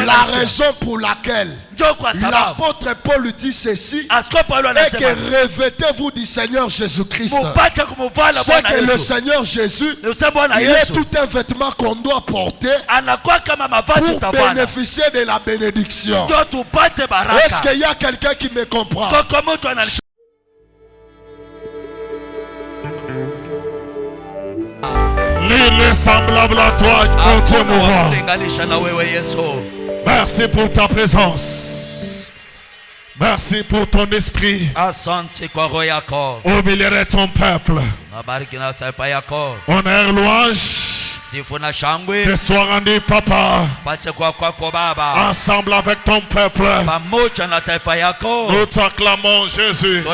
La raison pour laquelle l'apôtre Paul dit ceci est que revêtez-vous du Seigneur Jésus-Christ. C'est que le Seigneur Jésus, il est tout un vêtement qu'on doit porter pour bénéficier de la bénédiction. Est-ce qu'il y a quelqu'un qui me comprend? L'île est semblable à toi, mon Dieu mourant. Merci pour ta présence. Merci pour ton esprit. Au milieu de ton peuple. Honneur, louange te soit rendu, Papa. Ensemble avec ton peuple. Nous t'acclamons, Jésus.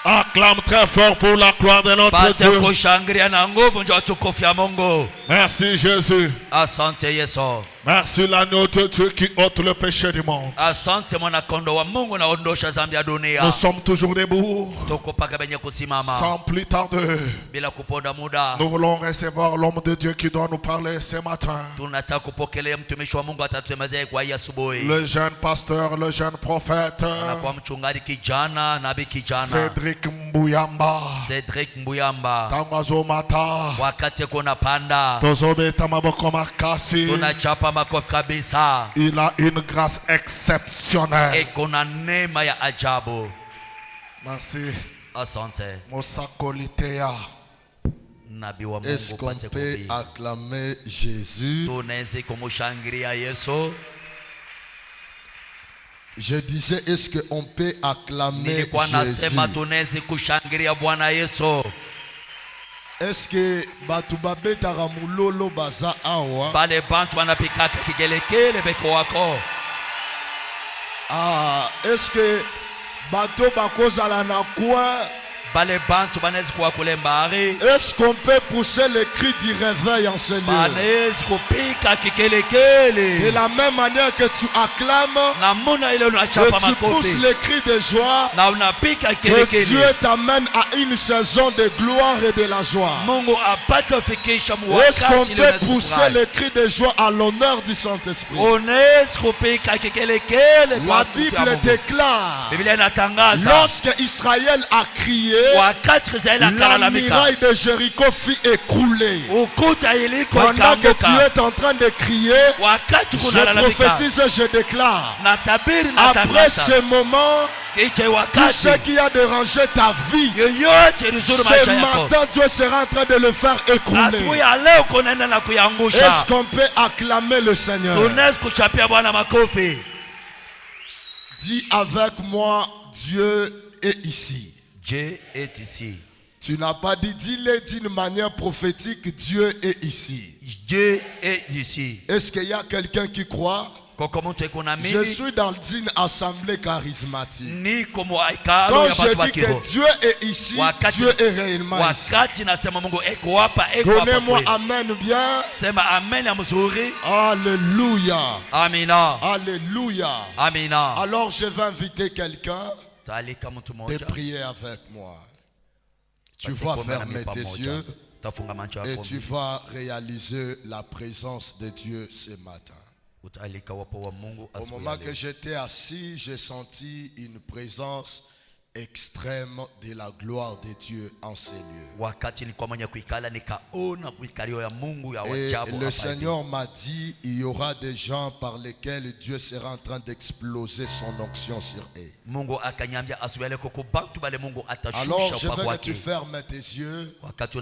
Acclame très fort pour la gloire de notre Dieu. Merci Jésus. Merci l'agneau de Dieu qui ôte le péché du monde. Nous sommes toujours debout. Sans plus tarder. Nous voulons recevoir l'homme de Dieu qui doit nous parler ce matin. Le jeune pasteur, le jeune prophète Cédric Mbuyamba. Tangazomata. Tozobeta maboko makasi. Il a une grâce exceptionnelle. Merci. Mosakolitea. Est-ce qu'on peut acclamer Jésus? Je disais, est-ce qu'on peut acclamer Jésus? Est-ce que batu babetaka mulolo baza awa? Ah, est-ce que bato bakozala na quoi? Est-ce qu'on peut pousser le cri du réveil en ce lieu? De la même manière que tu acclames, que tu pousses le cri de joie, que Dieu t'amène à une saison de gloire et de la joie. Est-ce qu'on peut pousser le cri de joie à l'honneur du Saint-Esprit? La Bible déclare, lorsque Israël a crié, la muraille de Jéricho fut écroulée. Pendant que tu es en train de crier, je prophétise, je déclare, après ce moment, tout ce qui a dérangé ta vie, ce matin Dieu sera en train de le faire écrouler. Est-ce qu'on peut acclamer le Seigneur? Dis avec moi, Dieu est ici. Dieu est ici. Tu n'as pas dit, dis-le d'une manière prophétique, Dieu est ici. Dieu est ici. Est-ce qu'il y a quelqu'un qui croit? Je suis dans une assemblée charismatique. Quand je dis que Dieu est ici, Dieu est réellement ici. Donnez-moi amen bien. Alléluia. Amina. Alléluia. Amina. Alors je vais inviter quelqu'un de prier avec moi. Tu vas fermer tes yeux et tu vas réaliser la présence de Dieu ce matin. Au moment que j'étais assis, j'ai senti une présence extrême de la gloire de Dieu en ces lieux. Et le Seigneur m'a dit, il y aura des gens par lesquels Dieu sera en train d'exploser son onction sur eux. Alors je veux que tu fermes tes yeux, tu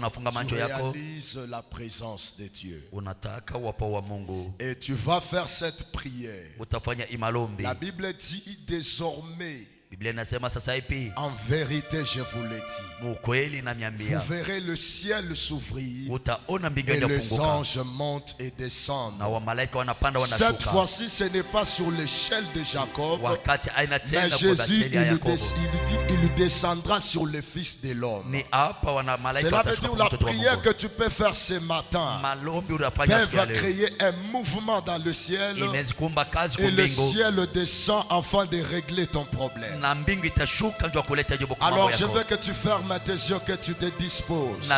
réalises la présence de Dieu. Et tu vas faire cette prière. La Bible dit désormais, En vérité, je vous le dis. Vous verrez le ciel s'ouvrir et les anges montent et descendent. Cette fois-ci, ce n'est pas sur l'échelle de Jacob, mais Jésus, il descendra sur le Fils de l'homme. Cela veut dire la prière que tu peux faire ce matin va créer un mouvement dans le ciel et le ciel descend afin de régler ton problème. Alors je veux que tu fermes tes yeux, que tu te disposes.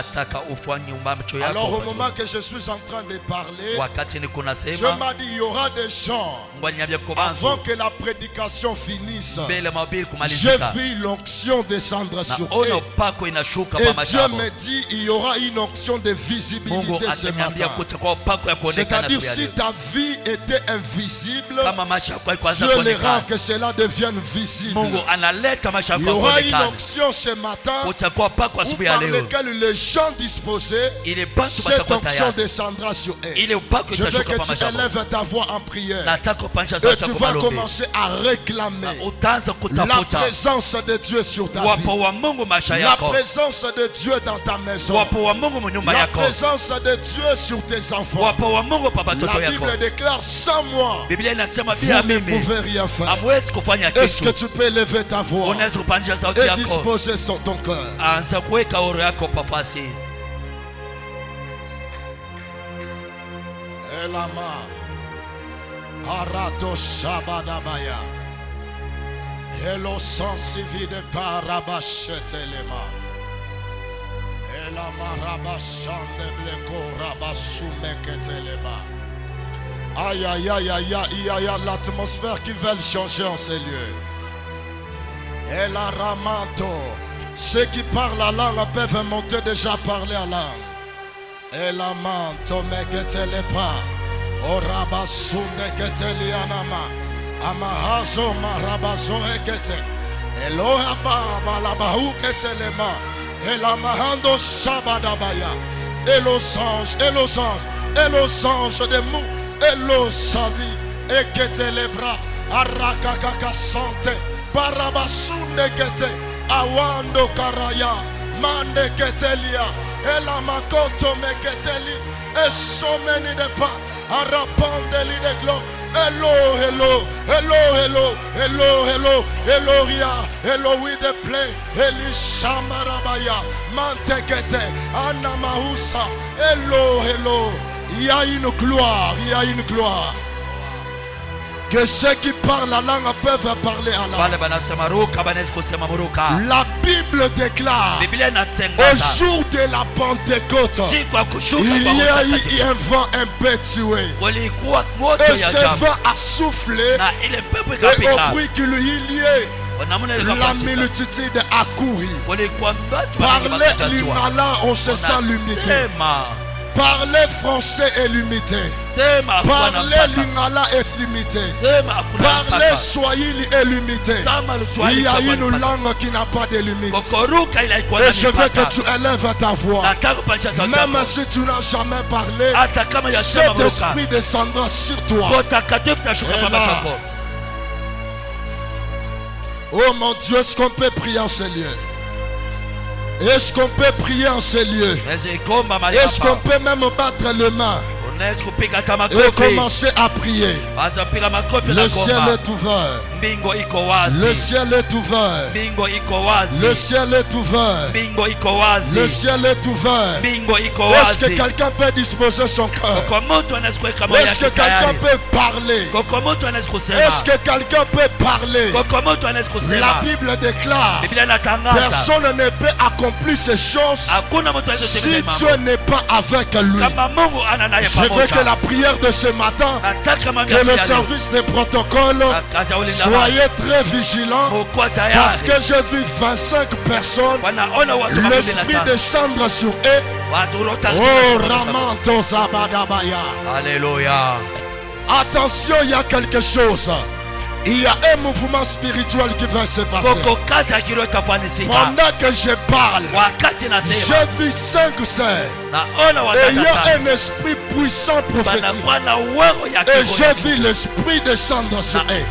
Alors au moment que je suis en train de parler, je m'as dit il y aura des gens avant que la prédication finisse. Je vis l'onction descendre sur eux. Et Dieu me dit il y aura une onction de visibilité ce matin. C'est-à-dire si ta vie était invisible, Dieu rend que cela devienne visible. Il y aura une onction ce matin par laquelle les gens disposés, cette onction descendra sur eux. Je veux que tu élèves ta voix en prière et tu vas commencer à réclamer la présence de Dieu sur ta vie, la présence de Dieu dans ta maison, la présence de Dieu sur tes enfants. La Bible déclare sans moi vous ne pouvez rien faire. Est-ce que tu peux lever ta voix et disposer sur ton cœur? Elama Arato Shabadabaya Elo sensivi de Parabashetelema Elama Rabashande Bleko Rabasumeketelema. Aïe aïe aïe aïe aïe aïe, l'atmosphère qui veut changer en ces lieux. Et la Ramanto, ceux qui parlent la langue peuvent monter déjà parler à langue. Et la manto megetele pas, o rabasunde keteli anama, amahazo marabazo ekete, elohaba balabahu ketelema, et la mahando shabadabaya, et los anges de mou. Elo savi ekete bras arakakaka sante parabasunde kete awando karaya mande ketelia ela makoto meketeli esomeni de pa arapandeli de glo hello hello hello hello hello hello Eloria Eloi de plein Elishamarabaya mantekete anamahusa hello hello. Il y a une gloire, il y a une gloire. Que ceux qui parlent la langue peuvent parler à la langue. La Bible déclare au jour de la Pentecôte, il y a eu un vent impétueux. Et ce vent a soufflé. Et au bruit qu'il y ait, la multitude a couru. Parler l'ingala, on se sent limité. Parler français est limité. Parler lingala est limité. Parler swahili est limité. Il y a une langue qui n'a pas de limite. Et je veux que tu élèves ta voix. Même si tu n'as jamais parlé, cet esprit descendra sur toi. Oh mon Dieu, est-ce qu'on peut prier en ce lieu? Est-ce qu'on peut prier en ces lieux? Est-ce qu'on peut même battre les mains et commencer à prier? Le ciel est ouvert. Le ciel est ouvert. Le ciel est ouvert. Le ciel est ouvert. Est-ce que quelqu'un peut disposer son cœur? Est-ce que quelqu'un peut parler? Est-ce que quelqu'un peut parler? La Bible déclare personne ne peut accomplir ces choses si Dieu n'est pas avec lui. Je veux que la prière de ce matin, que le service des protocoles, soyez très vigilants, parce que j'ai vu 25 personnes, l'esprit descendre sur eux. Oh, Ramanto Zabadabaya. Alléluia. Attention, il y a quelque chose. Il y a un mouvement spirituel qui va se passer. Pendant que je parle, je vis 5 sœurs ayant un esprit puissant prophétique. Et je vis l'esprit descendre sur eux.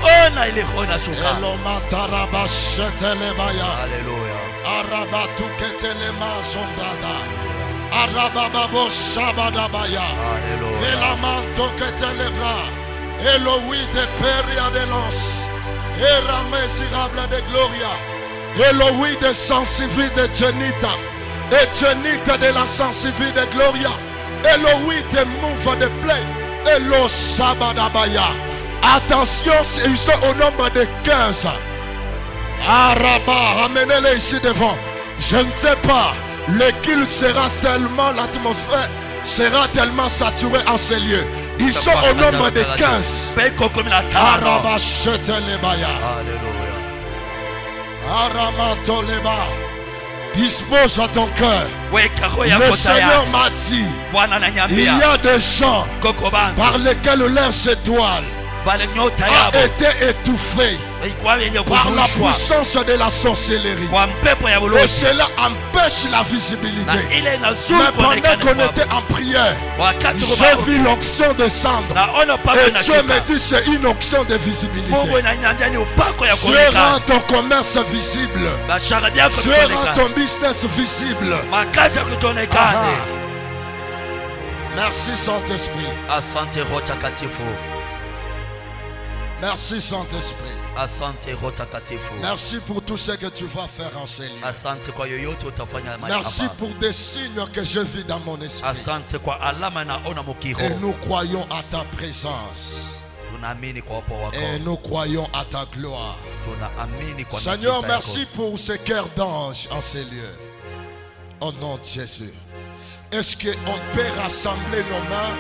Elohim de Peria de los, Eramesirable de Gloria, Elohim de Sensivie de Genita, et Genita de la Sensivie de Gloria, Elohim de Mouva de Play, Elo Sabadabaya. Attention, ils sont au nombre de 15. Araba, amenez-les ici devant. Je ne sais pas, le culte sera tellement, l'atmosphère sera tellement saturée en ces lieux. Ils sont au nombre de 15. Dispose à ton cœur. Le Seigneur m'a dit, il y a des gens par lesquels l'air s'étoile a été étouffé par la puissance de la sorcellerie. Et cela empêche la visibilité. Mais pendant qu'on était en prière, j'ai vu l'onction descendre. Et Dieu me dit c'est une onction de visibilité. Tu rends ton commerce visible. Tu rends ton business visible. Merci Saint-Esprit. Merci Saint-Esprit. Merci pour tout ce que tu vas faire en ces lieux. Merci pour des signes que je vis dans mon esprit. Et nous croyons à ta présence. Et nous croyons à ta gloire. Seigneur, merci pour ce cœur d'ange en ces lieux. Au nom de Jésus. Est-ce qu'on peut rassembler nos mains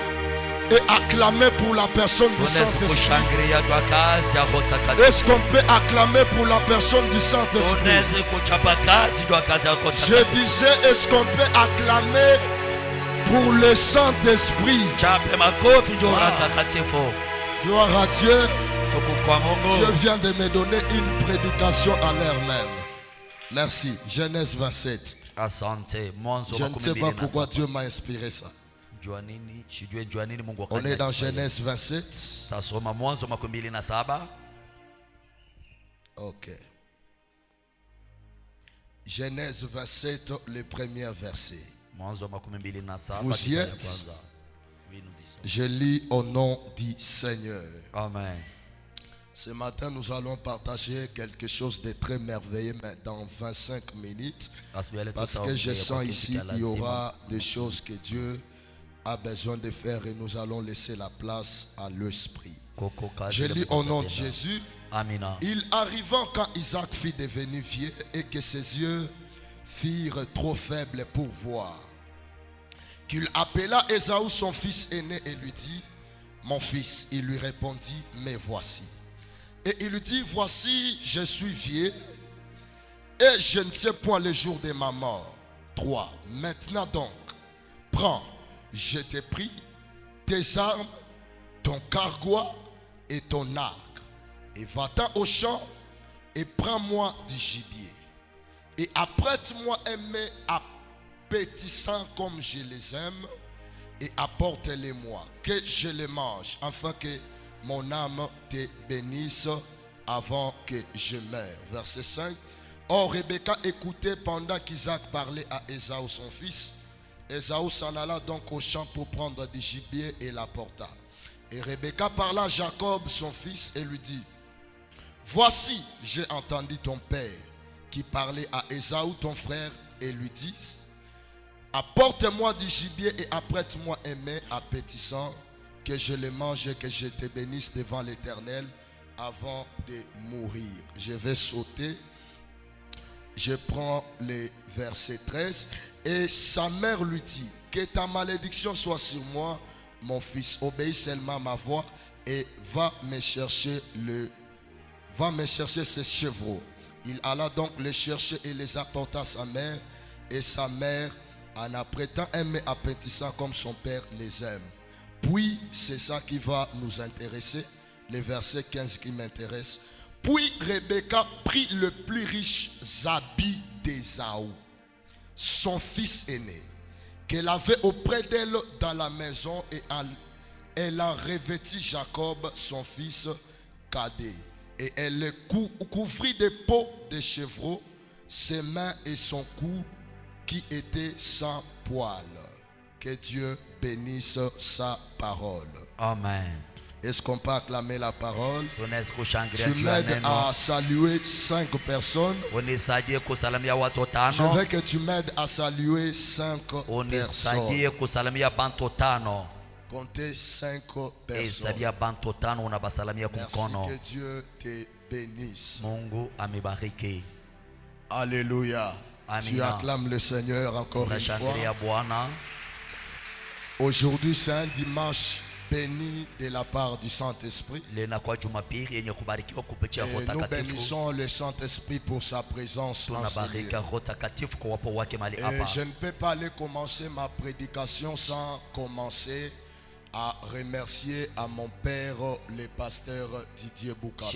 et acclamer pour la personne du Saint-Esprit? Est-ce qu'on peut acclamer pour la personne du Saint-Esprit? Je disais, est-ce qu'on peut acclamer pour le Saint-Esprit? Gloire à Dieu. Dieu vient de me donner une prédication à l'heure même. Merci. Genèse 27. Je ne sais pas pourquoi Dieu m'a inspiré ça. On est dans Genèse 27. Ok. Genèse 27, le premier verset. Vous y êtes? Je lis au nom du Seigneur. Amen. Ce matin, nous allons partager quelque chose de très merveilleux, mais dans 25 minutes. Parce que je sens ici qu'il y aura des choses que Dieu a besoin de faire et nous allons laisser la place à l'esprit. Je lis au nom de Jésus. Il arriva quand Isaac fut devenu vieux et que ses yeux firent trop faibles pour voir, qu'il appela Ésaü son fils aîné et lui dit: mon fils. Il lui répondit: mais voici. Et il lui dit: voici, je suis vieux et je ne sais point le jour de ma mort. 3. Maintenant donc, prends, je t'ai pris tes armes, ton carquois et ton arc, et va-t'en au champ et prends-moi du gibier. Et apprête-moi un mets appétissant comme je les aime, et apporte-les-moi, que je les mange, afin que mon âme te bénisse avant que je meure. Verset 5. Or Rebecca écoutait pendant qu'Isaac parlait à Ésaü son fils. Ésaü s'en alla donc au champ pour prendre du gibier et l'apporta. Et Rebecca parla à Jacob son fils et lui dit: voici, j'ai entendu ton père qui parlait à Ésaü ton frère et lui dit: apporte-moi du gibier et apprête-moi un mets appétissant, que je le mange et que je te bénisse devant l'Éternel avant de mourir. Je vais sauter. Je prends le verset 13. Et sa mère lui dit: que ta malédiction soit sur moi, mon fils. Obéis seulement à ma voix et va me chercher ces chevreaux. Il alla donc les chercher et les apporta à sa mère. Et sa mère en apprêtant un mets appétissant comme son père les aime. Puis, c'est ça qui va nous intéresser. le verset 15 qui m'intéresse. Puis Rebecca prit le plus riche habit d'Ésaü, son fils aîné, qu'elle avait auprès d'elle dans la maison, et elle en revêtit Jacob, son fils cadet. Et elle le couvrit de peaux de chevreau, ses mains et son cou qui étaient sans poil. Que Dieu bénisse sa parole. Amen. Est-ce qu'on peut acclamer la parole? Tu m'aides à saluer 5 personnes. Je veux que tu m'aides à saluer 5 personnes. Comptez 5 personnes. Merci, que Dieu te bénisse. Alléluia. Tu acclames le Seigneur encore une fois. Aujourd'hui, c'est un dimanche béni de la part du Saint-Esprit. Et nous bénissons le Saint-Esprit pour sa présence dans ce lieu. Et je ne peux pas aller commencer ma prédication sans commencer à remercier à mon père, le pasteur Didier Boukassa.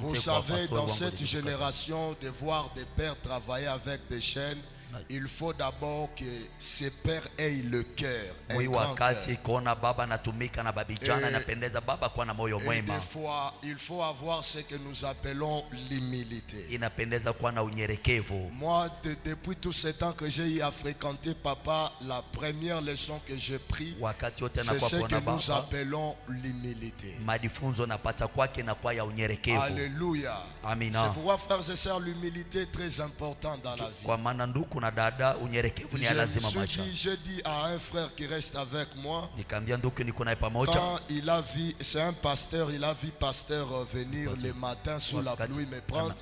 Vous savez, dans cette génération, de voir des pères travailler avec des chaînes, il faut d'abord que ces pères aient le cœur. Et des fois, il faut avoir ce que nous appelons l'humilité. Moi, depuis tout ce temps que j'ai eu à fréquenter papa, la première leçon que j'ai prise, c'est ce que nous appelons l'humilité. Alléluia. C'est pourquoi, frères et sœurs, l'humilité est très importante dans la vie. Je dis à un frère qui reste avec moi, quand il a vu, c'est un pasteur, il a vu pasteur venir le matin sous la pluie me prendre.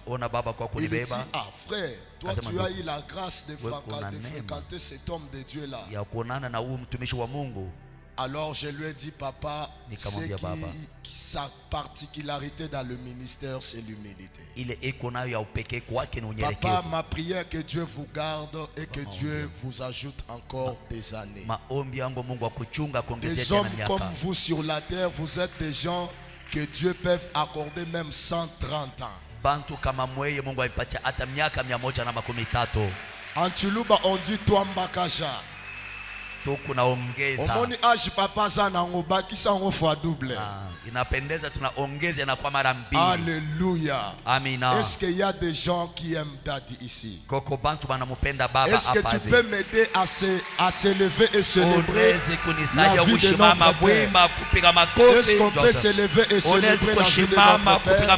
Il dit, ah frère, toi tu as eu la grâce de fréquenter cet homme de Dieu là. Alors je lui ai dit, papa, sa particularité dans le ministère, c'est l'humilité. Papa, ma prière, que Dieu vous garde et que Dieu vous ajoute encore des années. Des hommes comme vous sur la terre, vous êtes des gens que Dieu peut accorder même 130 ans. En Tshuluba, on dit toi Mbakaja. Omoni age papa sana ngobakisa ngofwa double. Inapendeza tunaongeza na kwa mara mbili. Alléluia. Amina. Est-ce qu'il y a des gens qui aiment Daddy ici? Koko bantu banamupenda baba hapa. Est-ce que tu peux m'aider à se lever et célébrer la vie de notre Père? Est-ce qu'on peut se lever et célébrer la vie de notre Père?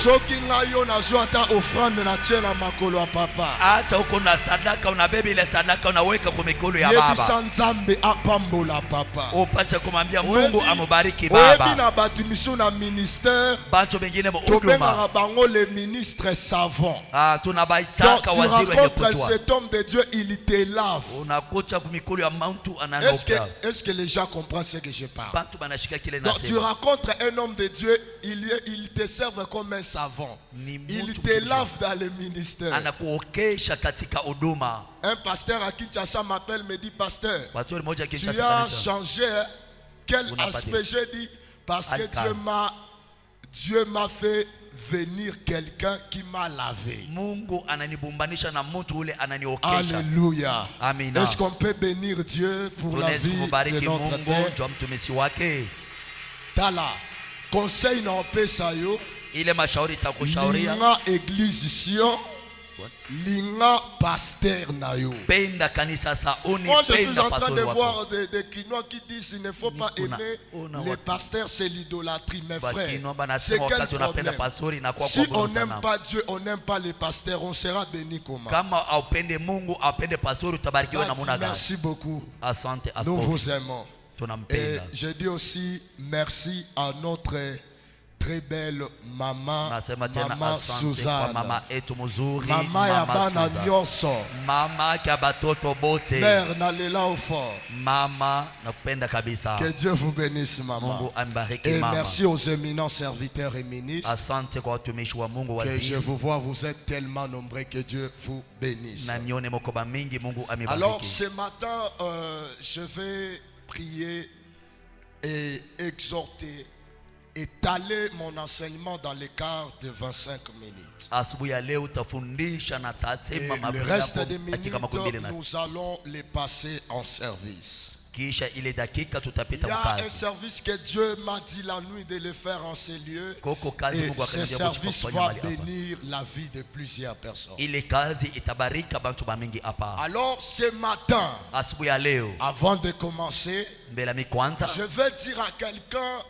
Soki ngayo nazo ata offrande na tshela makolo ya papa. Acha uko na sadaka unabeba ile sadaka unaweka kwa mikolo ya baba. Yebisa Nzambe apambola papa. Upacha kumwambia Mungu amubariki baba. Oyebina batu miso na ministère. Bantu bengine mu huduma. Tobengaka bango le ministre savant. Tunabaitaka waziri wenye kutoa. Donc tu rencontres cet homme de Dieu, il te lave. Unakucha kwa mikolo ya mtu ananoka. Est-ce que les gens comprennent ce que je parle? Bantu banashika kile nasema. Donc tu rencontres un homme de Dieu, il te serve comme un savant. Il te lave dans le ministère. Anakuokesha katika huduma. Un pasteur à Kinshasa m'appelle, me dit, pasteur, tu as changé. Quel aspect? J'ai dit, parce que Dieu m'a fait venir quelqu'un qui m'a lavé. Alléluia. Est-ce qu'on peut bénir Dieu pour la vie de notre Père? Tala, conseil n'a pas ça yo. Linga église Sion. Linga pasteur na yo. Moi je suis en train de voir des Quinois qui disent il ne faut pas aimer les pasteurs, c'est l'idolâtrie. Mes frères, c'est quel problème? Si on n'aime pas Dieu, on n'aime pas les pasteurs, on sera béni comment? Merci beaucoup. Nous vous aimons. Et je dis aussi merci à notre très belle maman, maman Suzanne, maman Yabana Nyonso, mère nalela au fort. Que Dieu vous bénisse maman. Et merci aux éminents serviteurs et ministres. Que je vous vois, vous êtes tellement nombreux, que Dieu vous bénisse. Alors ce matin, je vais prier et exhorter, étaler mon enseignement dans l'écart de 25 minutes. Et le reste des minutes, nous allons les passer en service. Il y a un service que Dieu m'a dit la nuit de le faire en ces lieux. Et ce service va bénir la vie de plusieurs personnes. Alors ce matin, avant de commencer, je vais dire à quelqu'un,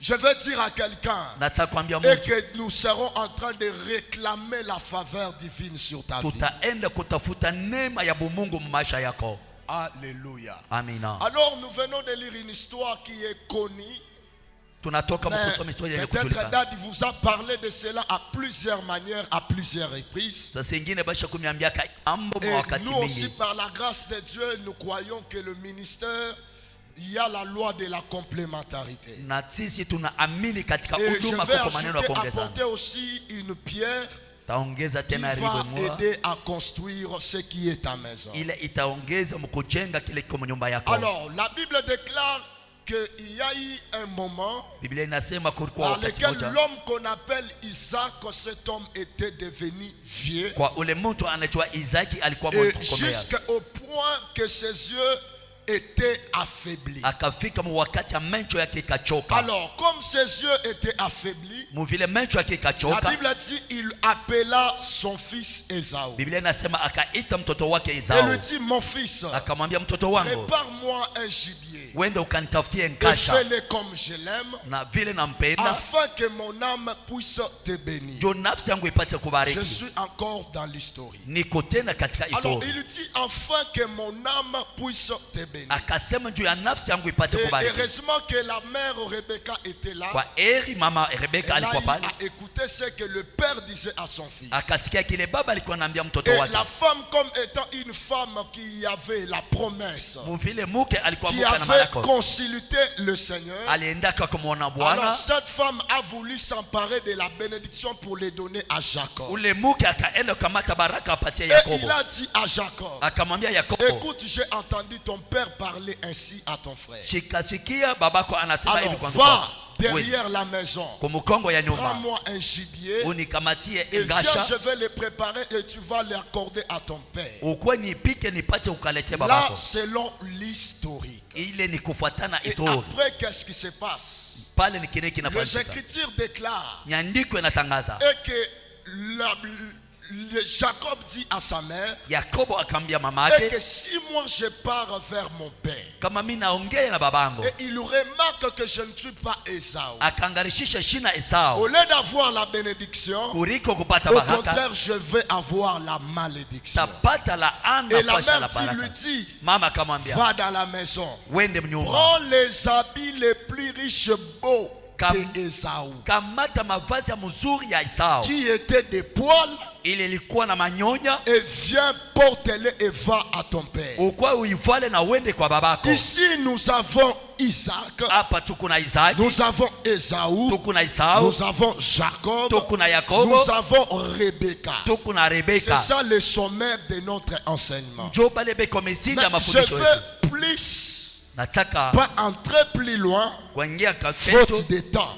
je vais dire à quelqu'un et que nous serons en train de réclamer la faveur divine sur ta vie. Alléluia. Alors nous venons de lire une histoire qui est connue. Peut-être Dad vous a parlé de cela à plusieurs manières, à plusieurs reprises. Et nous aussi, par la grâce de Dieu, nous croyons que le ministère, il y a la loi de la complémentarité. Et je vais apporter aussi une pierre qui va aider à construire ce qui est ta maison. Alors, la Bible déclare qu'il y a eu un moment dans lequel l'homme qu'on appelle Isaac, cet homme était devenu vieux. Et jusqu'au point que ses yeux était affaibli. Alors, comme ses yeux étaient affaiblis, la Bible dit il appela son fils Ésaü. Et lui dit, mon fils, prépare-moi un gibier et fais-le comme je l'aime, afin que mon âme puisse te bénir. Je suis encore dans l'histoire. Alors il dit, afin que mon âme puisse te bénir. Et heureusement que la mère Rebecca était là. Elle a écouté ce que le père disait à son fils. Et la femme, comme étant une femme qui avait la promesse, qui avait consulté le Seigneur, alors cette femme a voulu s'emparer de la bénédiction pour les donner à Jacob. Et il a dit à Jacob, écoute, j'ai entendu ton père parler ainsi à ton frère. Alors va derrière la maison, prends-moi un gibier et viens, je vais le préparer et tu vas l'accorder à ton père. Là, selon l'historique. Et après, qu'est-ce qui se passe? Les Écritures déclarent et que Jacob dit à sa mère et que si moi je pars vers mon père et il remarque que je ne suis pas Ésaü, au lieu d'avoir la bénédiction, au contraire je vais avoir la malédiction. Et la mère lui dit, va dans la maison, prends les habits les plus riches beaux d'Ésaü, qui étaient des poils, et viens, porte-les et va à ton père. Ici nous avons Isaac, nous avons Ésaü, nous avons Jacob, nous avons Rebecca. C'est ça le sommaire de notre enseignement. Mais je veux plus, pas entrer plus loin, faute de temps.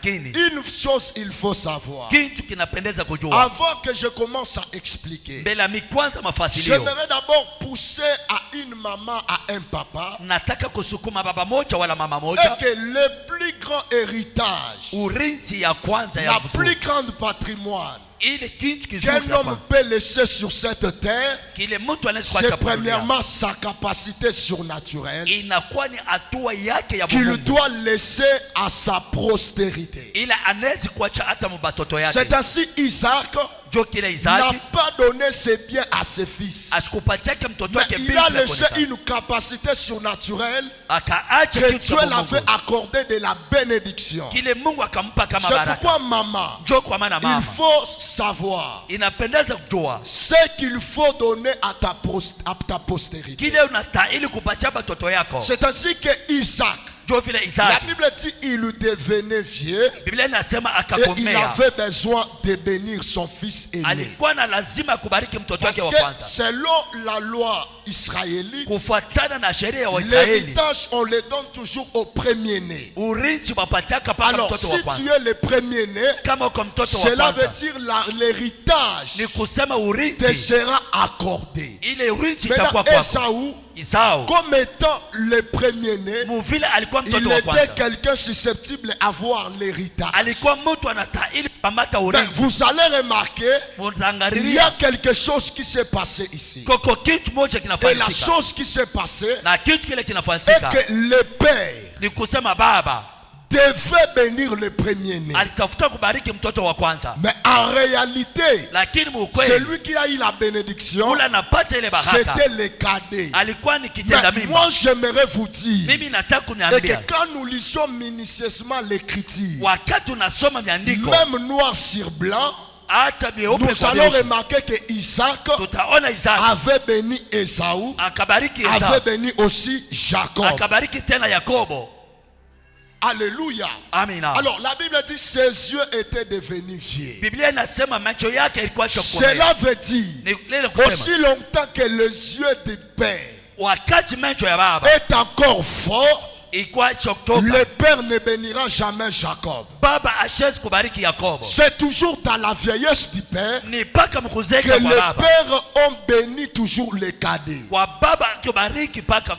Une chose il faut savoir. Avant que je commence à expliquer, j'aimerais d'abord pousser à une maman, à un papa, et que le plus grand héritage, la plus grande patrimoine qu'un homme peut laisser sur cette terre, c'est premièrement sa capacité surnaturelle qu'il doit laisser à sa postérité. C'est ainsi Isaac n'a pas donné ses biens à ses fils, mais il a laissé une capacité surnaturelle que Dieu l'avait accordé de la bénédiction. C'est pourquoi maman, il faut savoir ce qu'il faut donner à ta postérité. C'est ainsi que Isaac La Bible dit il devenait vieux et il avait besoin de bénir son fils aîné. Parce que selon la loi israélite, l'héritage on le donne toujours au premier-né. Alors si tu es le premier-né, cela veut dire l'héritage te sera accordé. Maintenant Ésaü, comme étant le premier-né, il était quelqu'un susceptible d'avoir l'héritage. Mais vous allez remarquer, il y a quelque chose qui s'est passé ici. Et la chose qui s'est passée est que le père devait bénir le premier-né. Mais en réalité, celui qui a eu la bénédiction, c'était le cadet. Mais moi j'aimerais vous dire que quand nous lisons minutieusement l'écriture, même noir sur blanc, nous allons remarquer que Isaac avait béni Ésaü, avait béni aussi Jacob. Alléluia. Alors la Bible dit ses yeux étaient devenus vieux. Cela veut dire aussi longtemps que les yeux du père est encore fort, le père ne bénira jamais Jacob. C'est toujours dans la vieillesse du père que les pères ont béni toujours les cadets.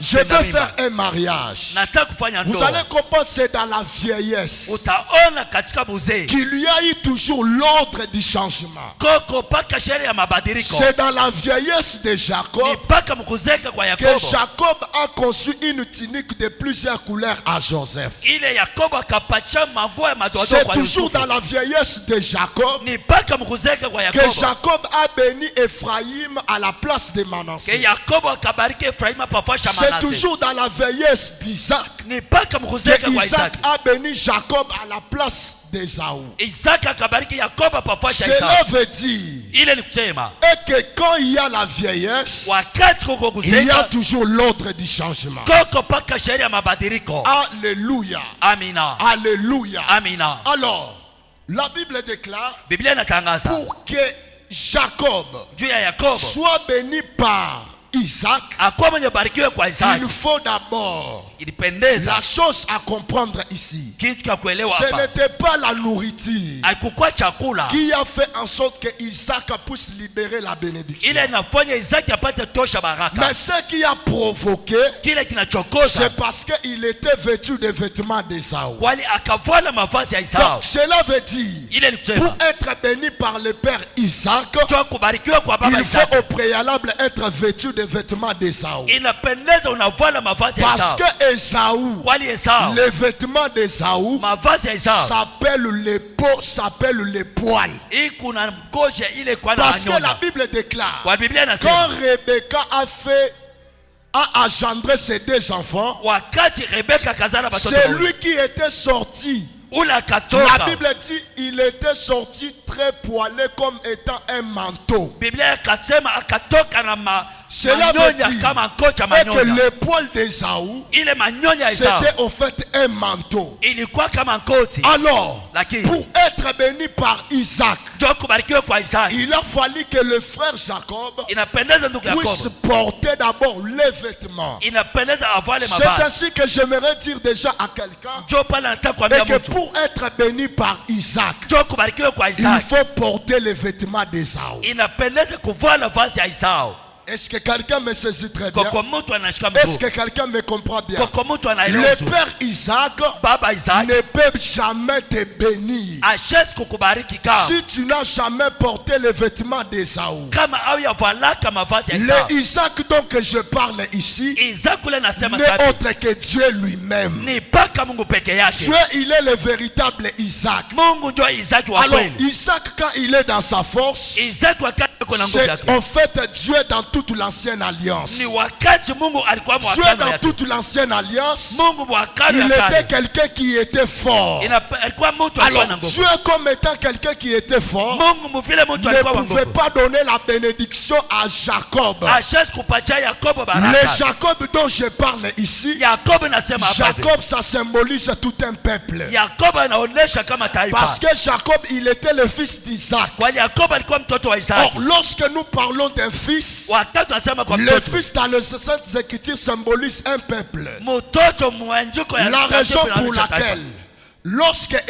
Je vais faire un mariage. Vous allez comprendre, c'est dans la vieillesse qu'il y a eu toujours l'ordre du changement. C'est dans la vieillesse de Jacob que Jacob a conçu une tunique de plusieurs couleurs à Joseph. C'est toujours dans la vieillesse de Jacob que Jacob a béni Ephraïm à la place de Manassé. C'est toujours dans la vieillesse d'Isaac que Isaac a béni Jacob à la place d'Ésaü. Cela veut dire que quand il y a la vieillesse, il y a toujours l'ordre du changement. Alléluia. Alléluia. Alors, la Bible déclare pour que Jacob soit béni par Isaac, il faut d'abord la chose à comprendre ici. Ce n'était pas la nourriture qui a fait en sorte que Isaac puisse libérer la bénédiction. Mais ce qui a provoqué, c'est parce qu'il était vêtu de vêtements d'Ésaü. Donc cela veut dire, pour être béni par le père Isaac, il faut au préalable être vêtu de vêtements d'Ésaü. Parce que Ésaü, les vêtements d'Ésaü s'appellent les peaux, s'appellent les poils. Parce que la Bible déclare, quand Rebecca a engendré ses deux enfants, c'est lui qui était sorti. La Bible dit il était sorti très poilé comme étant un manteau. Cela veut dire que le poil d'Ésaü c'était en fait un manteau. Alors, pour être béni par Isaac, il a fallu que le frère Jacob puisse porter d'abord les vêtements. C'est ainsi que j'aimerais dire déjà à quelqu'un que pour être béni par Isaac, il faut porter les vêtements d'Ésaü. Est-ce que quelqu'un me saisit très bien? Est-ce que quelqu'un me comprend bien? Le père Isaac ne peut jamais te bénir si tu n'as jamais porté les vêtements d'Ésaü. Le Isaac dont je parle ici n'est autre que Dieu lui-même. Dieu, il est le véritable Isaac. Alors Isaac, quand il est dans sa force, C'est en fait Dieu dans toute l'ancienne alliance. Dieu dans toute l'ancienne alliance, il était quelqu'un qui était fort. Alors Dieu comme étant quelqu'un qui était fort, ne pouvait pas donner la bénédiction à Jacob. Le Jacob dont je parle ici, Jacob ça symbolise tout un peuple. Parce que Jacob il était le fils d'Isaac. Or, lorsque nous parlons d'un fils, le fils dans le Saintes Écritures symbolise un peuple. La raison pour laquelle, lorsque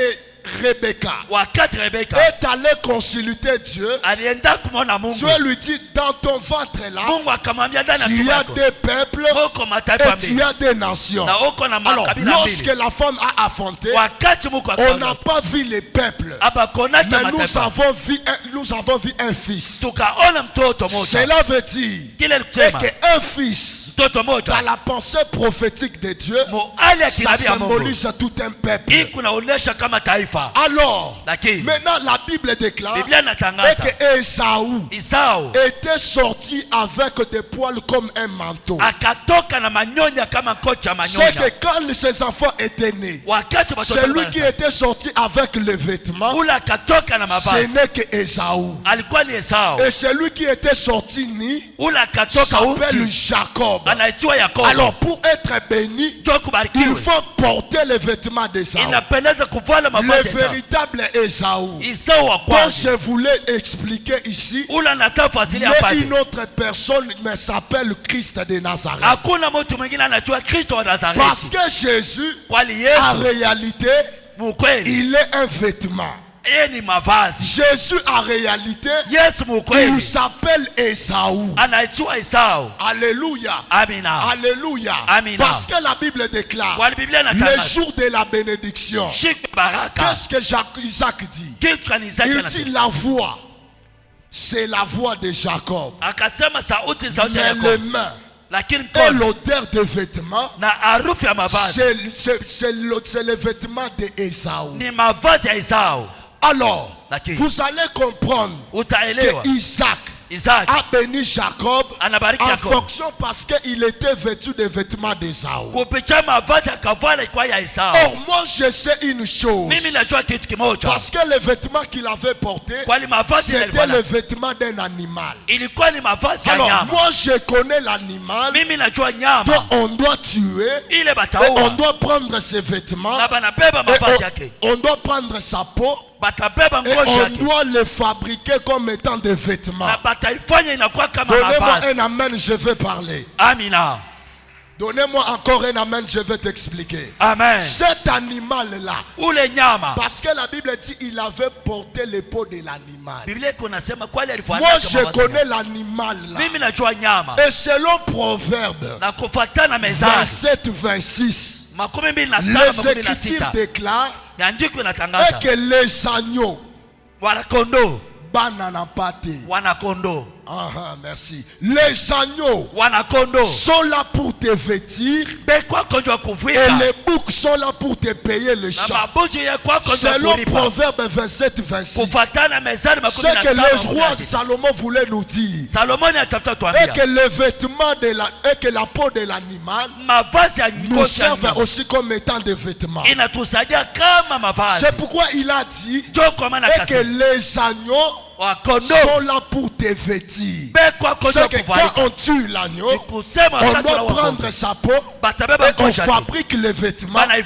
Rebecca est allée consulter Dieu, Dieu lui dit dans ton ventre là, tu as des peuples et tu as des nations. Alors lorsque la femme a affronté, on n'a pas vu les peuples, mais nous avons vu un fils. Cela veut dire qu'un fils dans la pensée prophétique de Dieu, ça symbolise tout un peuple. Alors, maintenant la Bible déclare que Ésaü était sorti avec des poils comme un manteau. C'est que quand ses enfants étaient nés, celui qui était sorti avec les vêtements, ce n'est que Ésaü. Et celui qui était sorti nu s'appelle Jacob. Alors pour être béni, il faut porter les vêtements d'Ésaü. Le véritable Ésaü, quand je voulais expliquer ici, mais une autre personne s'appelle Christ de Nazareth. Parce que Jésus, en réalité, il est un vêtement. Jésus en réalité, il s'appelle Ésaü. Alléluia. Alléluia. Parce que la Bible déclare le jour de la bénédiction. Qu'est-ce que Isaac dit? Il dit la voix, c'est la voix de Jacob. Mais les mains et l'odeur des vêtements, c'est le vêtement d'Ésaü. Alors, vous allez comprendre que Isaac a béni Jacob en fonction parce qu'il était vêtu des vêtements d'Ésaü. Or, moi je sais une chose, parce que les vêtements qu'il avait portés, c'était le vêtement d'un animal. Alors, moi je connais l'animal, donc on doit tuer, et on doit prendre ses vêtements, et on doit prendre sa peau, et on doit les fabriquer comme étant des vêtements. Donnez-moi un amen, je vais parler. Amina. Donnez-moi encore un amen, je vais t'expliquer. Amen. Cet animal-là, parce que la Bible dit il avait porté les peaux de l'animal. Moi je connais l'animal-là. Et selon Proverbe 27-26, les Écritures déclarent que les agneaux merci. Les agneaux sont là pour te vêtir et les boucs sont là pour te payer le champ. Selon Proverbe 27-26, ce que le roi Salomon voulait nous dire, et que le vêtement et que la peau de l'animal nous servent aussi comme étant des vêtements. C'est pourquoi il a dit et que les agneaux sont là pour te vêtir. C'est que quand on tue l'agneau, on doit prendre sa peau et on fabrique les vêtements et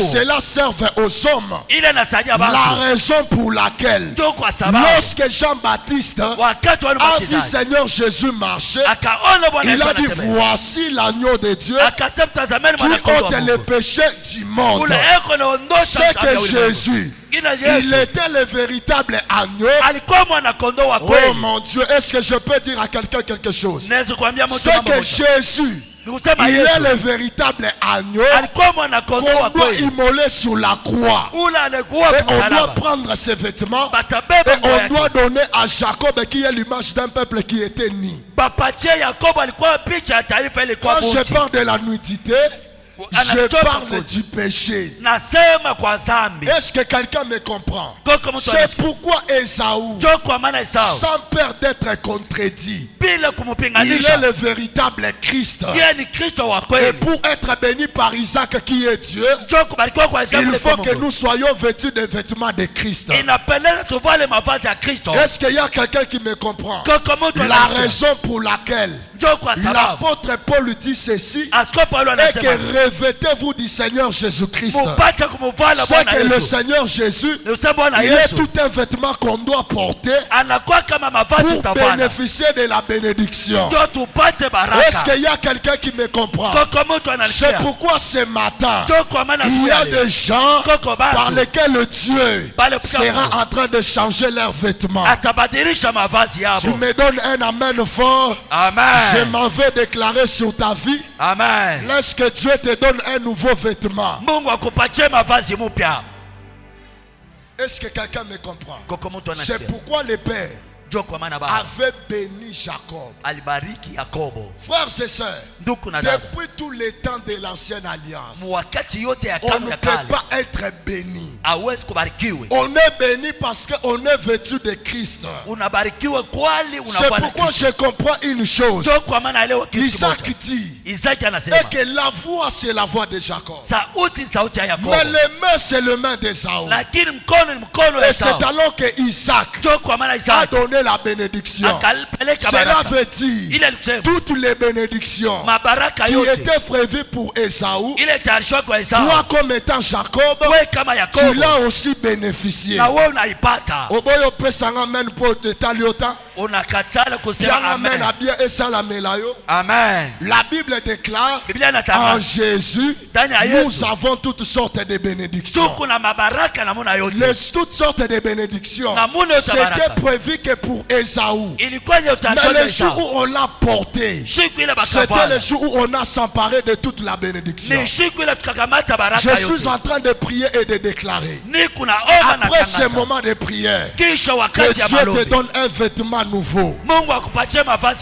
cela sert aux hommes. La raison pour laquelle lorsque Jean-Baptiste a vu Seigneur Jésus marcher, il a dit voici l'agneau de Dieu qui ôte les péchés du monde. C'est que Jésus, il était le véritable agneau. Oh mon Dieu, est-ce que je peux dire à quelqu'un quelque chose? C'est que Jésus, il est le véritable agneau qu'on doit immoler sur la croix. Et on doit prendre ses vêtements et on doit donner à Jacob qui est l'image d'un peuple qui était né. Quand je parle de la nudité, Je parle du péché. Est-ce que quelqu'un me comprend? C'est pourquoi Ésaü, sans peur d'être contredit, il est le véritable Christ. Et pour être béni par Isaac qui est Dieu, il faut que nous soyons vêtus des vêtements de Christ. Est-ce qu'il y a quelqu'un qui me comprend? La raison pour laquelle l'apôtre Paul dit ceci est que revêtez-vous du Seigneur Jésus-Christ. C'est que le Seigneur Jésus, il est tout un vêtement qu'on doit porter pour bénéficier de la bénédiction. Est-ce qu'il y a quelqu'un qui me comprend? C'est pourquoi ce matin, il y a des gens par lesquels Dieu sera en train de changer leurs vêtements. Tu me donnes un amen fort. Je m'en vais déclarer sur ta vie. Laisse que Dieu te donne un nouveau vêtement. Est-ce que quelqu'un me comprend? C'est pourquoi le Père avait béni Jacob. Frères et sœurs, depuis tous les temps de l'ancienne alliance, on ne peut pas être béni. On est béni parce qu'on est vêtu de Christ. C'est pourquoi je comprends une chose. Isaac dit que la voix c'est la voix de Jacob, mais les mains c'est le main d'Ésaü. Et c'est alors que Isaac a donné la bénédiction. Cela veut dire toutes les bénédictions qui étaient prévues pour Ésaü, toi comme étant Jacob, tu l'as aussi bénéficié. Amen. La Bible déclare en Jésus nous avons toutes sortes de bénédictions. Toutes sortes de bénédictions. C'était prévu que pour Ésaü. Mais le jour où on l'a porté, c'était le jour où on a s'emparé de toute la bénédiction. Je suis en train de prier et de déclarer, après ce moment de prière, que Dieu te donne un vêtement nouveau.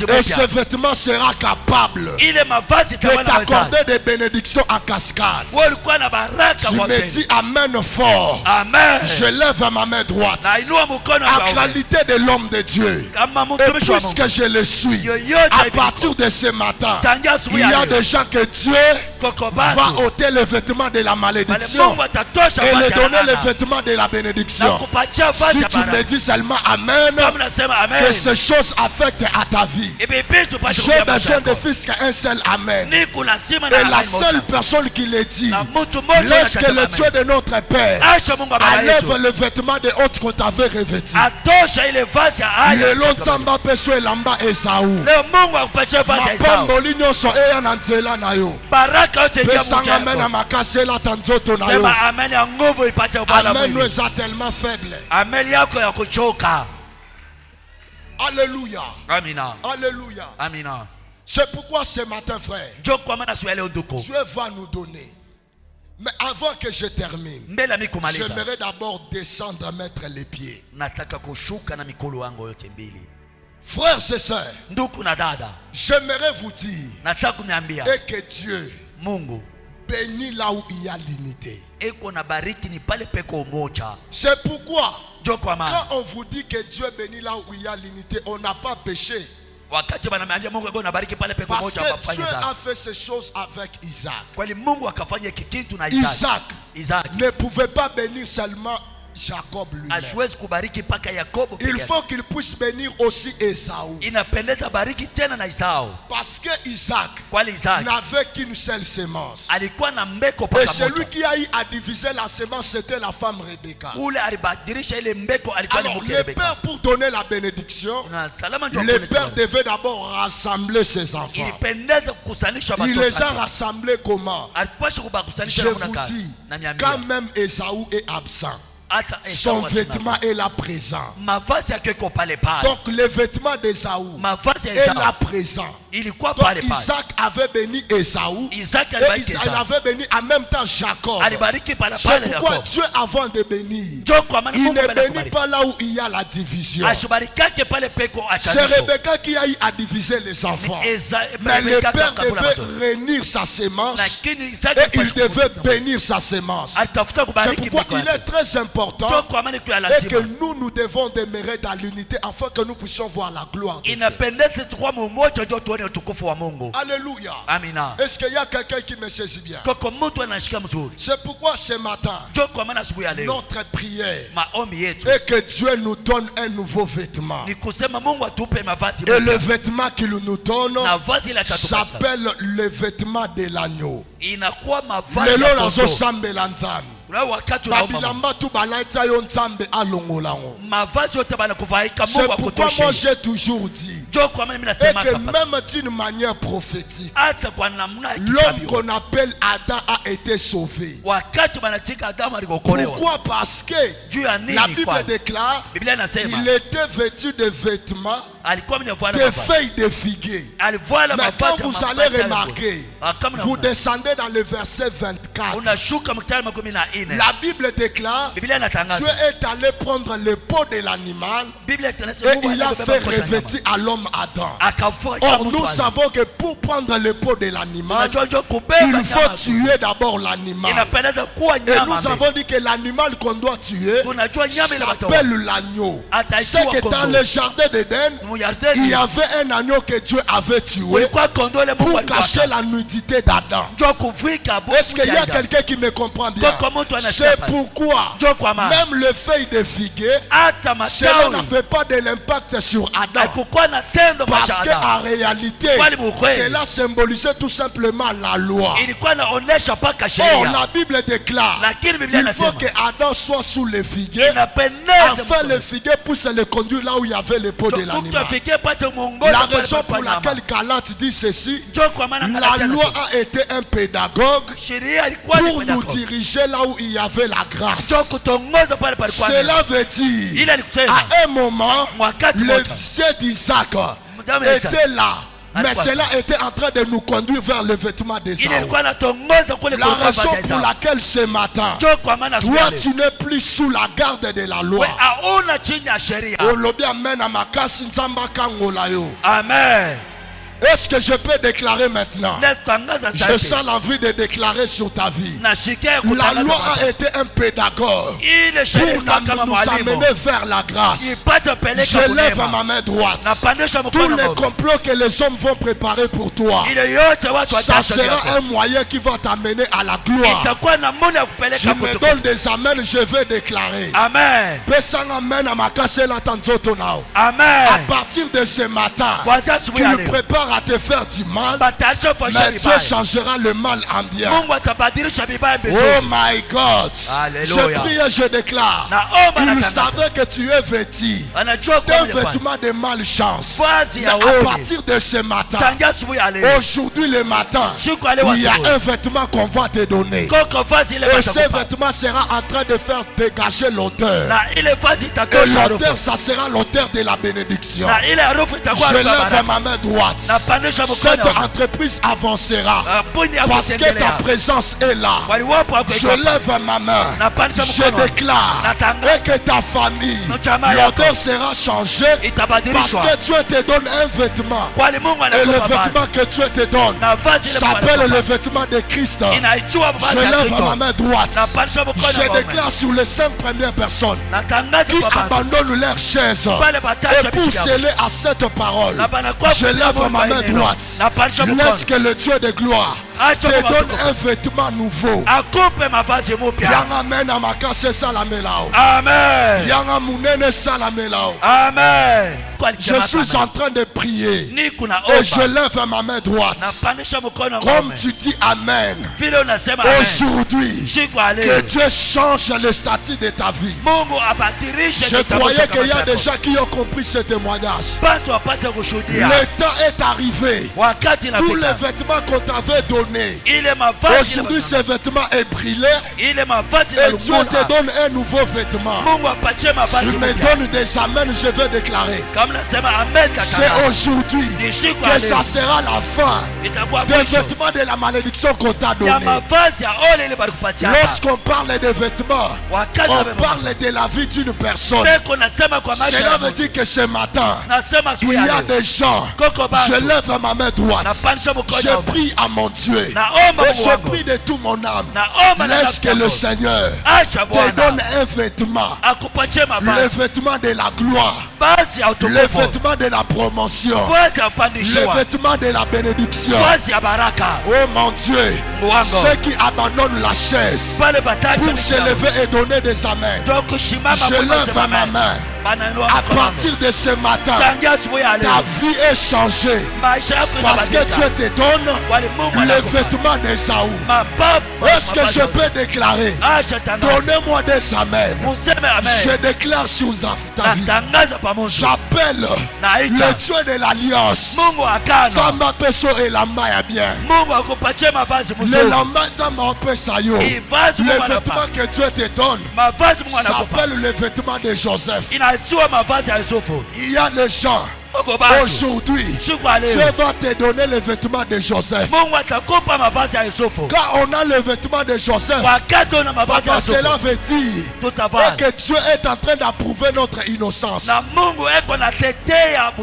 Et ce vêtement sera capable de t'accorder des bénédictions en cascade. Tu me dis amen fort. Je lève ma main droite à qualité de l'homme de Dieu. Et puisque je le suis, à partir de ce matin, il y a des gens que Dieu va ôter le vêtement de la malédiction et leur donner le vêtement de la bénédiction. Si tu me dis seulement amen, que ces choses affectent à ta vie. J'ai besoin de fils qu'un seul amen. Et la seule personne qui le dit, lorsque le Dieu de notre Père enlève le vêtement de honte qu'on t'avait revêtu, le long Zamba peso elamba Ésaü, mapambo nyonso eya na nzela na yo, pesanga amen na makasi la tanzoto na yo. Amen nous est tellement faible. Alléluia. Amina. Alléluia. Amina. C'est pourquoi ce matin, frère, Dieu va nous donner. Mais avant que je termine, j'aimerais d'abord descendre à mettre les pieds. Frères et sœurs, j'aimerais vous dire et que Dieu bénit là où il y a l'unité. C'est pourquoi quand on vous dit que Dieu bénit là où il y a l'unité, on n'a pas péché. Parce que Dieu a fait ces choses avec Isaac. Isaac ne pouvait pas bénir seulement Jacob lui-même. Il faut qu'il puisse bénir aussi Ésaü. Parce que Isaac n'avait qu'une seule semence. Et celui qui a eu à diviser la semence, c'était la femme Rebecca. Alors le père, pour donner la bénédiction, le père devait d'abord rassembler ses enfants. Il les a rassemblés comment? Je vous dis, quand même Ésaü est absent, son vêtement est là présent. Donc le vêtement d'Ésaü est là présent. Donc Isaac avait béni Esaü. Et il avait béni en même temps Jacob. C'est pourquoi Dieu, avant de bénir, il ne bénit pas là où il y a la division. C'est Rebecca qui a eu à diviser les enfants. Mais le père devait réunir sa sémence et il devait bénir sa sémence. C'est pourquoi il est très important et que nous devons demeurer dans l'unité afin que nous puissions voir la gloire de Dieu. Alléluia. Est-ce qu'il y a quelqu'un qui me saisit bien? C'est pourquoi ce matin, notre prière est que Dieu nous donne un nouveau vêtement. Et le vêtement qu'il nous donne s'appelle le vêtement de l'agneau. C'est pourquoi moi j'ai toujours dit et que même d'une manière prophétique, l'homme qu'on appelle Adam a été sauvé. Pourquoi? Parce que la Bible déclare qu'il était vêtu de vêtements de feuilles de figuier. Mais quand vous allez remarquer, vous descendez dans le verset 24. La Bible déclare Dieu est allé prendre le peau de l'animal et il a fait revêtir à l'homme Adam. Or nous savons que pour prendre le peau de l'animal, il faut tuer d'abord l'animal. Et nous avons dit que l'animal qu'on doit tuer s'appelle l'agneau. C'est que dans le jardin d'Éden, il y avait un agneau que Dieu avait tué pour cacher la nudité d'Adam. Est-ce qu'il y a quelqu'un qui me comprend bien? C'est pourquoi même le feuille de figuier, cela n'avait pas de l'impact sur Adam. Parce qu'en réalité, cela symbolisait tout simplement la loi. Or, la Bible déclare qu'il faut que Adam soit sous le figuier afin le figuier puisse le conduire là où il y avait le pot de l'animal. La raison pour laquelle Galate dit ceci, la loi a été un pédagogue pour nous diriger là où il y avait la grâce. Cela veut dire, à un moment, le ciel d'Isaac était là. Mais cela était en train de nous conduire vers le vêtement d'Ésaü. La raison pour laquelle ce matin, toi tu n'es plus sous la garde de la loi. Amen. Est-ce que je peux déclarer maintenant? Je sens l'envie de déclarer sur ta vie. La loi a été un pédagogue pour nous amener vers la grâce. Je lève ma main droite. Tous les complots que les hommes vont préparer pour toi, ça sera un moyen qui va t'amener à la gloire. Tu me donnes des amens, je vais déclarer. Amen. Amen. À partir de ce matin, tu me prépares à te faire du mal, mais Dieu changera le mal en bien. Oh my God. Je prie et je déclare, il savait que tu es vêtu d'un vêtement de malchance. Mais à partir de ce matin, aujourd'hui le matin, il y a un vêtement qu'on va te donner. Et ce vêtement sera en train de faire dégager l'odeur. Et l'odeur, ça sera l'odeur de la bénédiction. Je lève ma main droite. Cette entreprise avancera parce que ta présence est là. Je lève ma main. Je déclare que ta famille, l'odeur sera changée parce que Dieu te donne un vêtement. Et le vêtement que Dieu te donne s'appelle le vêtement de Christ. Je lève ma main droite. Je déclare sur les 5 premières personnes qui abandonnent leur chaise et pour sceller à cette parole, je lève ma main droite. Laisse que le Dieu de gloire te donne un vêtement nouveau. Amen. Je suis en train de prier et je lève ma main droite. Comme tu dis Amen. Aujourd'hui, que Dieu change le statut de ta vie. Je croyais qu'il y a des gens qui ont compris ce témoignage. Le temps est arrivé. Tous les vêtements qu'on t'avait donnés donné. Aujourd'hui, ce vêtement est brûlé. Et Dieu te donne un nouveau vêtement. Tu me donnes des amens, je vais déclarer. C'est aujourd'hui que ça sera la fin des vêtements de la malédiction qu'on t'a donné. Lorsqu'on parle de vêtements, on parle de la vie d'une personne. Cela veut dire que ce matin, il y a des gens, je lève ma main droite, je prie à mon Dieu, et je prie de tout mon âme, laisse que le Seigneur te donne un vêtement, le vêtement de la gloire, le vêtement de la promotion, le vêtement de la bénédiction. Oh mon Dieu, ceux qui abandonnent la chaise pour se lever et donner des amens, je lève ma main. À partir de ce matin, ta vie est changée parce que Dieu te donne le vêtement d'Ésaü. Est-ce que je peux déclarer? Donnez-moi des amens. Je déclare sur ta vie. J'appelle le Dieu de l'Alliance. Zamba peso et lamba ya bien. Le lamba zamba pesa yo. Le vêtement que Dieu te donne s'appelle le vêtement de Joseph. Il y a des gens. Aujourd'hui, Dieu va te donner le vêtement de Joseph. Quand on a le vêtement de Joseph, cela veut dire que Dieu est en train d'approuver notre innocence.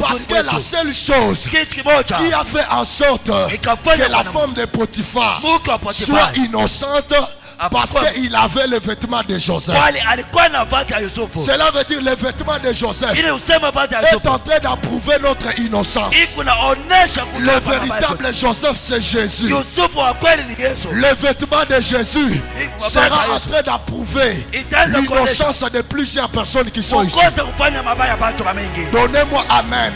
Parce que la seule chose qui a fait en sorte que la femme de Potiphar soit innocente, parce qu'il avait le vêtement de Joseph. Cela veut dire le vêtement de Joseph est en train d'approuver notre innocence. Le véritable Joseph, c'est Jésus. Le vêtement de Jésus sera en train d'approuver l'innocence de plusieurs personnes qui sont ici. Donnez-moi Amen.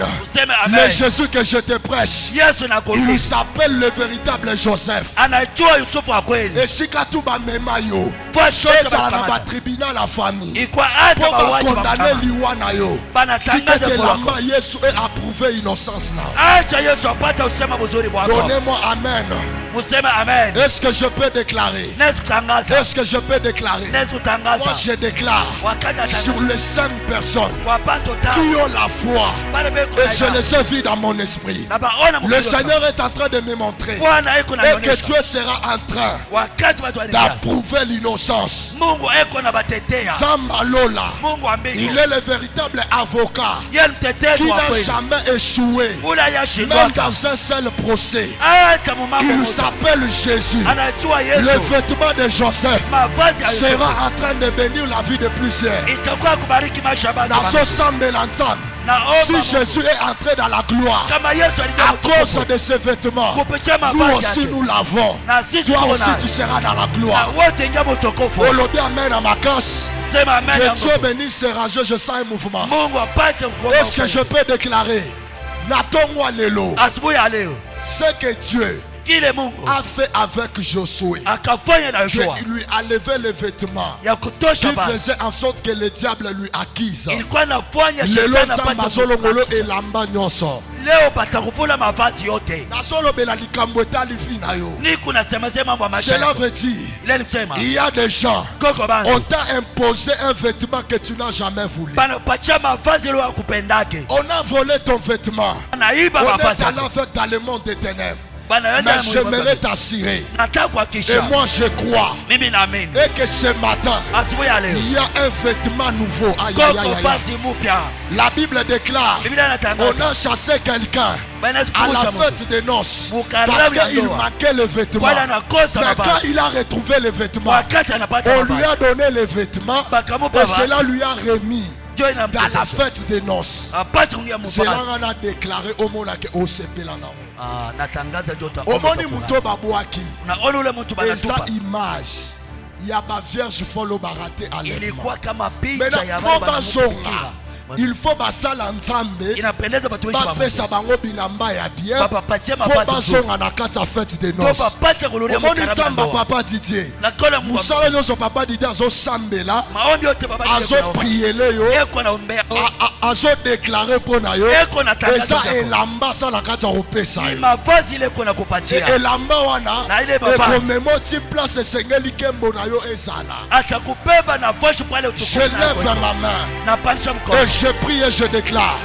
Le Jésus que je te prêche, il s'appelle le véritable Joseph. Et si Katouba Mayo, ezala na ba tribunal la famille. Pour condamner liwana yo. Si que lamba Yesu est approuvé innocence là. Donnez-moi Amen. Est-ce que je peux déclarer? Est-ce que je peux déclarer? Moi je déclare sur les 5 personnes qui ont la foi et je les ai vus dans mon esprit. Le Seigneur est en train de me montrer et que Dieu sera en train d'approuver l'innocence. Zambalola, il est le véritable avocat qui n'a jamais échoué, même dans un seul procès. Il s'appelle Jésus. Le vêtement de Joseph sera en train de bénir la vie de plusieurs. Dans ce sang de l'ensemble, si Jésus est entré dans la gloire à cause de ce vêtement, nous aussi nous l'avons. Toi aussi tu seras dans la gloire. Aujourd'hui, Amen à ma casse. Que Dieu bénisse ce rageux, je sens un mouvement. Est-ce que je peux déclarer Natongwa Lelo, ce que Dieu a fait avec Josué, il lui a levé les vêtements qui faisait en sorte que le diable lui acquise. Cela veut dire il y a des gens, on t'a imposé un vêtement que tu n'as jamais voulu. On a volé ton vêtement. On est allé avec dans le monde des ténèbres. Mais j'aimerais t'assurer, et moi je crois, et que ce matin il y a un vêtement nouveau. Aïe, aïe, aïe, aïe. La Bible déclare, on a chassé quelqu'un à la fête des noces parce qu'il manquait le vêtement. Mais quand il a retrouvé le vêtement, on lui a donné le vêtement et cela lui a remis dans la fête des noces. Cela on a déclaré au monde que au sepelanga. Omoni muto babwaki. Et sa image, il y a ba vierge follow baraté à l'enfant. Maintenant, il faut basala nzambe bapesa bango bilamba ya bien po bazonga na kati ya fête de noces. Omoni nzambe papa Didier mosala nyonso papa Didier azosambela azopriele yo azodeklare mpo na yo eza elamba asa na kati ya kopesa yo elamba wana ekomema ti place esengeli nkembo na yo ezala. Je lève ma main et je prie et je déclare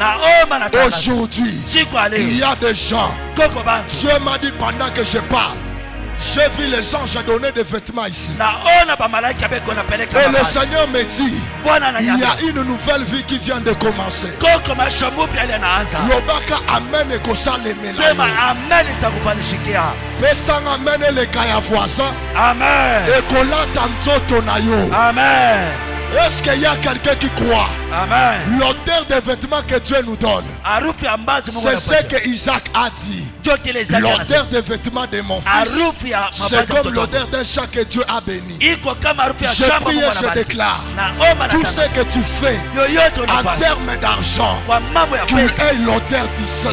aujourd'hui il y a des gens, Dieu m'a dit pendant que je parle, j'ai vu les anges donner des vêtements ici. Et le Seigneur me dit, il y a une nouvelle vie qui vient de commencer. Lobaka amen et kosa le mela. Pesang amen et le kaya voisin. Amen. Et kolata nzoto na yo. Amen. Est-ce qu'il y a quelqu'un qui croit? Amen. L'odeur des vêtements que Dieu nous donne, c'est ce que Isaac a dit. L'odeur des vêtements de mon fils, c'est comme l'odeur d'un chat que Dieu a béni. Je prie et je déclare, tout ce que tu fais en termes d'argent, qu'il ait l'odeur d'ici.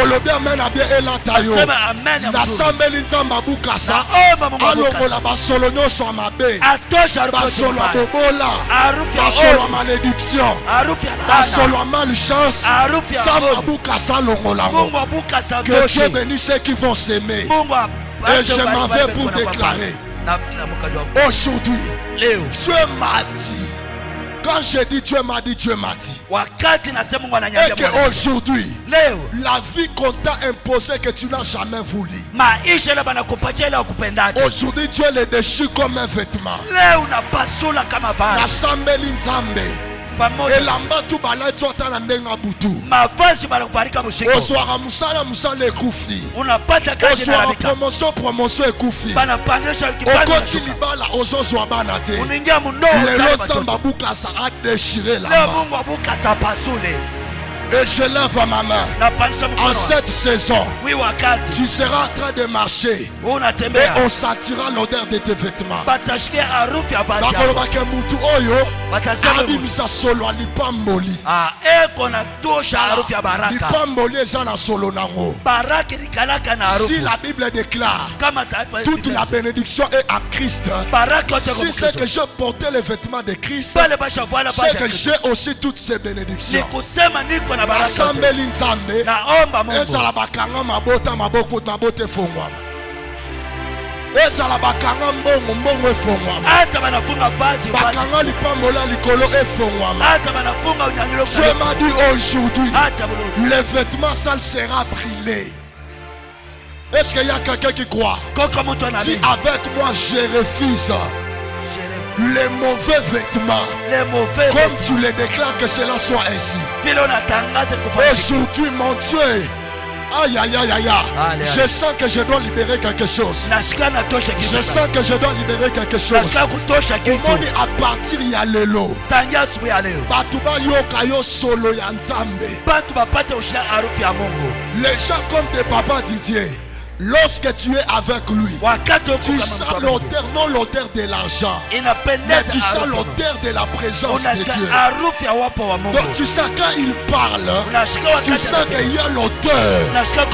L'odeur mène à bien elatayo. Nasambeli nzamba bukasa. Alongola basolonyo so mabe. Basolo bobola. Basolo malédiction. Basolo malchance. Nzamba bukasa longolango. Que Dieu bénisse ceux qui vont s'aimer. Et je m'en vais pour déclarer. Aujourd'hui, Dieu m'a dit. Quand je dis Dieu m'a dit, Dieu m'a dit. Et qu'aujourd'hui, la vie qu'on t'a imposée que tu n'as jamais voulu, aujourd'hui Dieu le déchire comme un vêtement. Nasambeli nzambe. Elamba tu balai tsota na ndenga butu. Oswara musala musala ekufi. Oswara promotion ekufi. Okoti libala ozozwa bana te. Lelo nzamba bukasa a déchiré la main. Et je lève ma main. En cette saison, tu seras en train de marcher et on sentira l'odeur de tes vêtements. Si la Bible déclare toute la bénédiction est à Christ, si c'est que je portais les vêtements de Christ, c'est que j'ai aussi toutes ces bénédictions. Asambeli nzambe ezala bakanga mabota maboko mabote efongwama ezala bakanga mbongo efongwama bakanga lipambola likolo efongwama. Je m'a dit aujourd'hui le vêtement sale sera brûlé. Est-ce qu'il y a quelqu'un qui croit? Dis avec moi, je refuse les mauvais vêtements, comme tu les déclares que cela soit ainsi. Aujourd'hui mon Dieu, aïe aïe aïe aïe, je sens que je dois libérer quelque chose. Je sens que je dois libérer quelque chose. Omoni à partir ya lelo batu ba yoka yo solo ya nzambe. Les gens comme des papas Didier, lorsque tu es avec lui, tu sens l'odeur, non l'odeur de l'argent, mais tu sens l'odeur de la présence de Dieu. Donc tu sens quand il parle, tu sens qu'il y a l'odeur.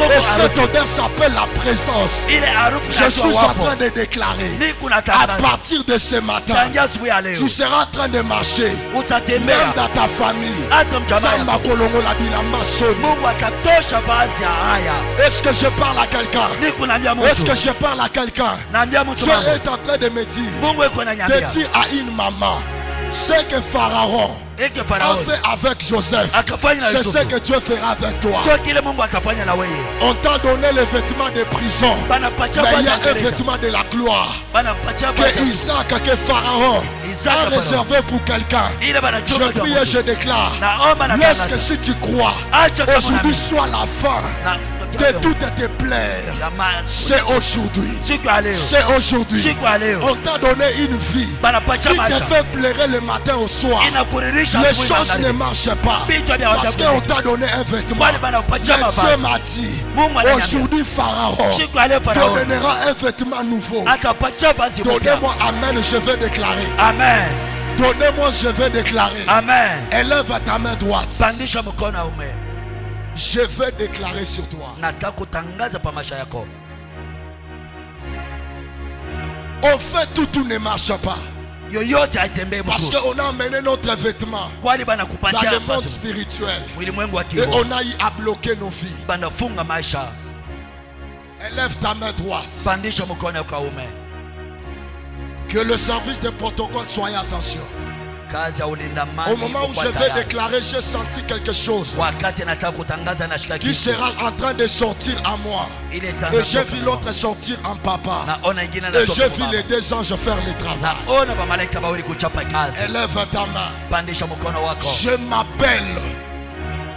Et cette odeur s'appelle la présence. Je suis en train de déclarer, à partir de ce matin, tu seras en train de marcher, même dans ta famille. Est-ce que je parle à quelqu'un? Est-ce que je parle à quelqu'un? Tu es en train de me dire, de dire à une maman, ce que Pharaon a fait avec Joseph, c'est ce que Dieu fera avec toi. On t'a donné les vêtements de prison, mais il y a un vêtement de la gloire que Isaac, que Pharaon a réservé pour quelqu'un. Je prie et je déclare, lorsque si tu crois, aujourd'hui soit la fin de toutes tes plaies. C'est aujourd'hui. C'est aujourd'hui. On t'a donné une vie qui te fait pleurer le matin au soir. Les choses ne marchent pas parce qu'on t'a donné un vêtement. Mais Dieu m'a dit, aujourd'hui Pharaon te donnera un vêtement nouveau. Donnez-moi amen, je vais déclarer. Amen. Donnez-moi, je vais déclarer. Amen. Élève ta main droite. Pandisha mkono aume. Je vais déclarer sur toi. Nataka kutangaza pa maisha yako. On fait tout ne marche pas. Yoyote haitembei parce mzuri. qu'on a amené notre vêtement Kwani bana dans kupatia le monde spirituel. Ulimwengu wa Et kiroho. on a eu à bloquer nos vies. Bana funga maisha. Élève ta main droite. Pandisha mkono wako aume. Que le service de protocole soit attention. Kazi ya ulinda mali. Au moment où je vais déclarer, j'ai senti quelque chose Wakati nataka kutangaza nashika qui kitu. sera en train de sortir à moi. Et Et j'ai vu l'autre sortir en papa. Et j'ai vu les deux anges faire le travail. Naona ba malaika bawili kuchapa kazi. Élève ta main. Pandisha mkono wako. Je m'appelle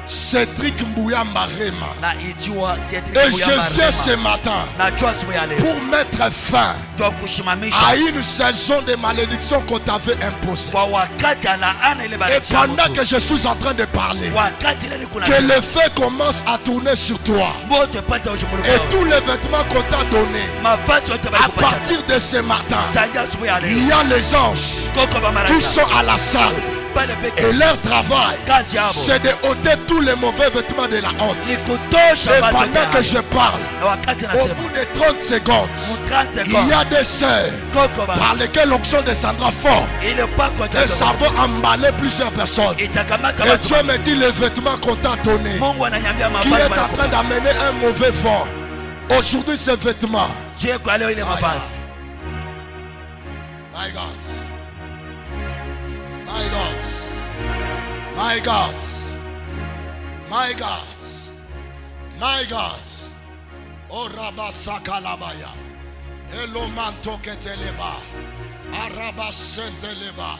Cédric Mbouya Marema. Na ijua Cédric Et Mbouya je Marema. viens ce matin Najua asubuhi ya leo. pour mettre fin Kwa kushimamisha. à une saison de malédiction qu'on t'avait imposée. Kwa wakati alaana ile Et baraka. pendant que je suis en train de parler, Wakati ile kuna. que le feu commence à tourner sur toi. Moto pata ushumuruko. Et tous les vêtements qu'on t'a donnés, Mavazi yote bali à kupatia. partir de ce matin, Tangia asubuhi ya leo. il y a les anges Koko ba malaika. qui sont à la salle. Pale peke. Et leur travail, Kazi yabo. c'est de ôter tous les mauvais vêtements de la honte. Ni kutosha Et macho pendant que je parle, na wakati au nasema. bout de 30 secondes, Mu 30 il y secondes. a des sœurs Koko ba. par lesquelles l'onction descendra fort. Ile pako Et ça va emballer plusieurs personnes. itakamata Et watu. Dieu me dit les vêtements qu'on t'a donnés, Mungu ananyambia qui est mavazi en bali train d'amener un mauvais vent. Aujourd'hui, ces vêtements, Je kwa leo ile mavazi. my God, my God, my God, my God, my God, oh Rabasakalabaya, Elomanto Keteleba, Arabasenteleba.